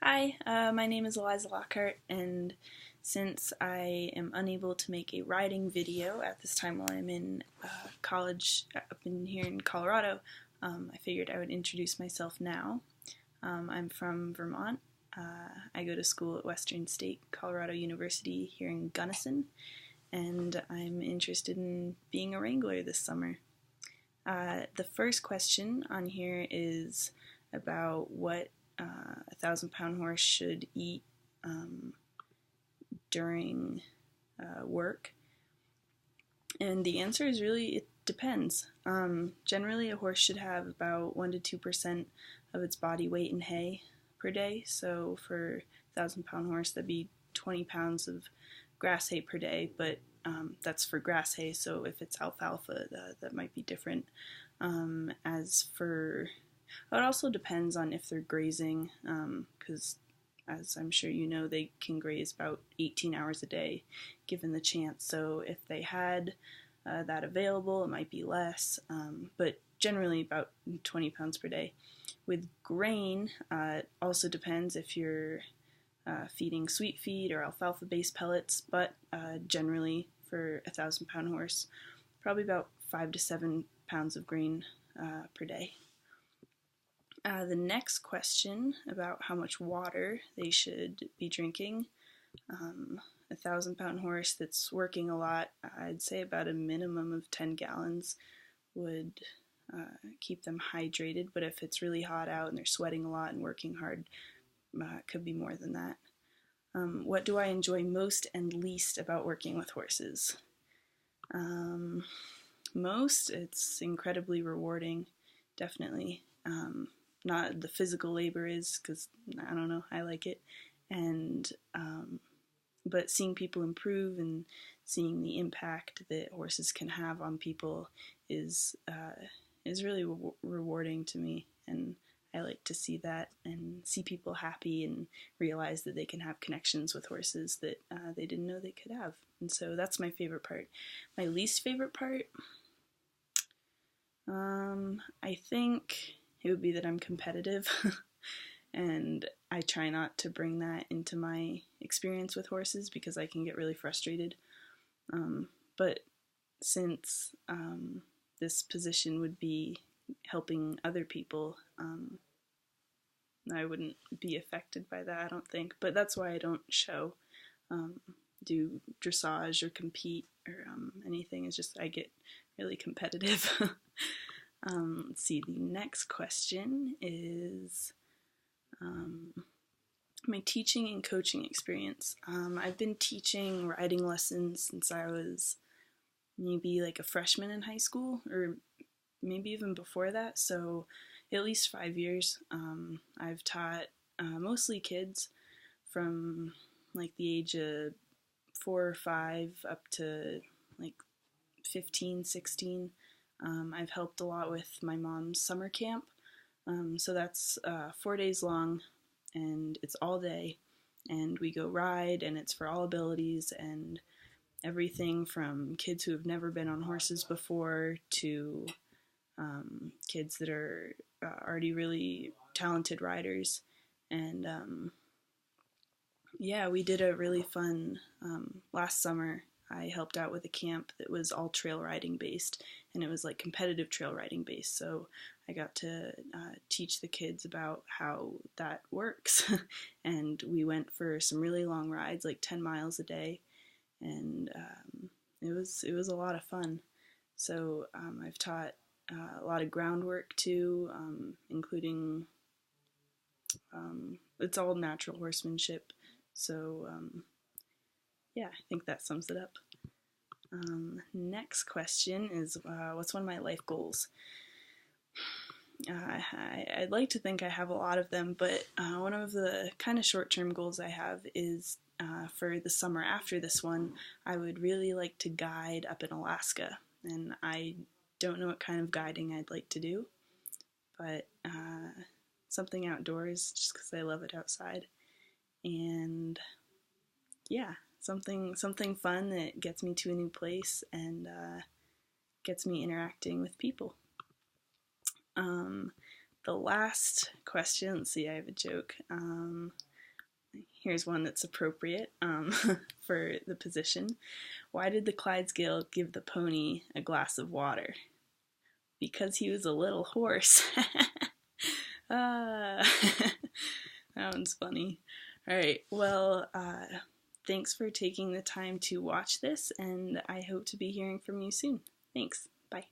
Hi, my name is Eliza Lockhart, and since I am unable to make a riding video at this time while I'm in college up in here in Colorado, I figured I would introduce myself now. I'm from Vermont. I go to school at Western State Colorado University here in Gunnison, and I'm interested in being a Wrangler this summer. The first question on here is about what a 1,000-pound horse should eat during work. And the answer is really, it depends. Generally, a horse should have about 1 to 2% of its body weight in hay per day. So for a 1,000-pound horse, that'd be 20 pounds of grass hay per day, but that's for grass hay, so if it's alfalfa, that might be different. It also depends on if they're grazing, because as I'm sure you know, they can graze about 18 hours a day given the chance. So if they had that available, it might be less, but generally about 20 pounds per day. With grain, it also depends if you're feeding sweet feed or alfalfa-based pellets, but generally for a 1,000-pound horse, probably about 5 to 7 pounds of grain per day. The next question about how much water they should be drinking. A 1,000-pound horse that's working a lot, I'd say about a minimum of 10 gallons would keep them hydrated, but if it's really hot out and they're sweating a lot and working hard, it could be more than that. What do I enjoy most and least about working with horses? Most, it's incredibly rewarding, definitely. Not the physical labor is, because I don't know, I like it, and but seeing people improve and seeing the impact that horses can have on people is really rewarding to me, and I like to see that and see people happy and realize that they can have connections with horses that they didn't know they could have. And so that's my favorite part. My least favorite part, I think it would be that I'm competitive and I try not to bring that into my experience with horses because I can get really frustrated. But since this position would be helping other people, I wouldn't be affected by that, I don't think. But that's why I don't do dressage or compete or anything. It's just I get really competitive. Let's see, the next question is my teaching and coaching experience. I've been teaching riding lessons since I was maybe like a freshman in high school, or maybe even before that, so at least 5 years. I've taught mostly kids from like the age of 4 or 5 up to like 15, 16. I've helped a lot with my mom's summer camp, so that's 4 days long, and it's all day, and we go ride, and it's for all abilities, and everything from kids who have never been on horses before to kids that are already really talented riders. And yeah, we did a really fun, last summer I helped out with a camp that was all trail riding based, and it was like competitive trail riding based, so I got to teach the kids about how that works. And we went for some really long rides, like 10 miles a day, and it was a lot of fun. So I've taught a lot of groundwork too, including it's all natural horsemanship. So yeah, I think that sums it up. Next question is, what's one of my life goals? I'd like to think I have a lot of them, but one of the kind of short-term goals I have is for the summer after this one, I would really like to guide up in Alaska, and I don't know what kind of guiding I'd like to do, but something outdoors just because I love it outside, and yeah, something fun that gets me to a new place and gets me interacting with people. The last question, let's see, I have a joke. Here's one that's appropriate for the position. Why did the Clydesdale give the pony a glass of water? Because he was a little horse. That one's funny. Alright, well, thanks for taking the time to watch this, and I hope to be hearing from you soon. Thanks. Bye.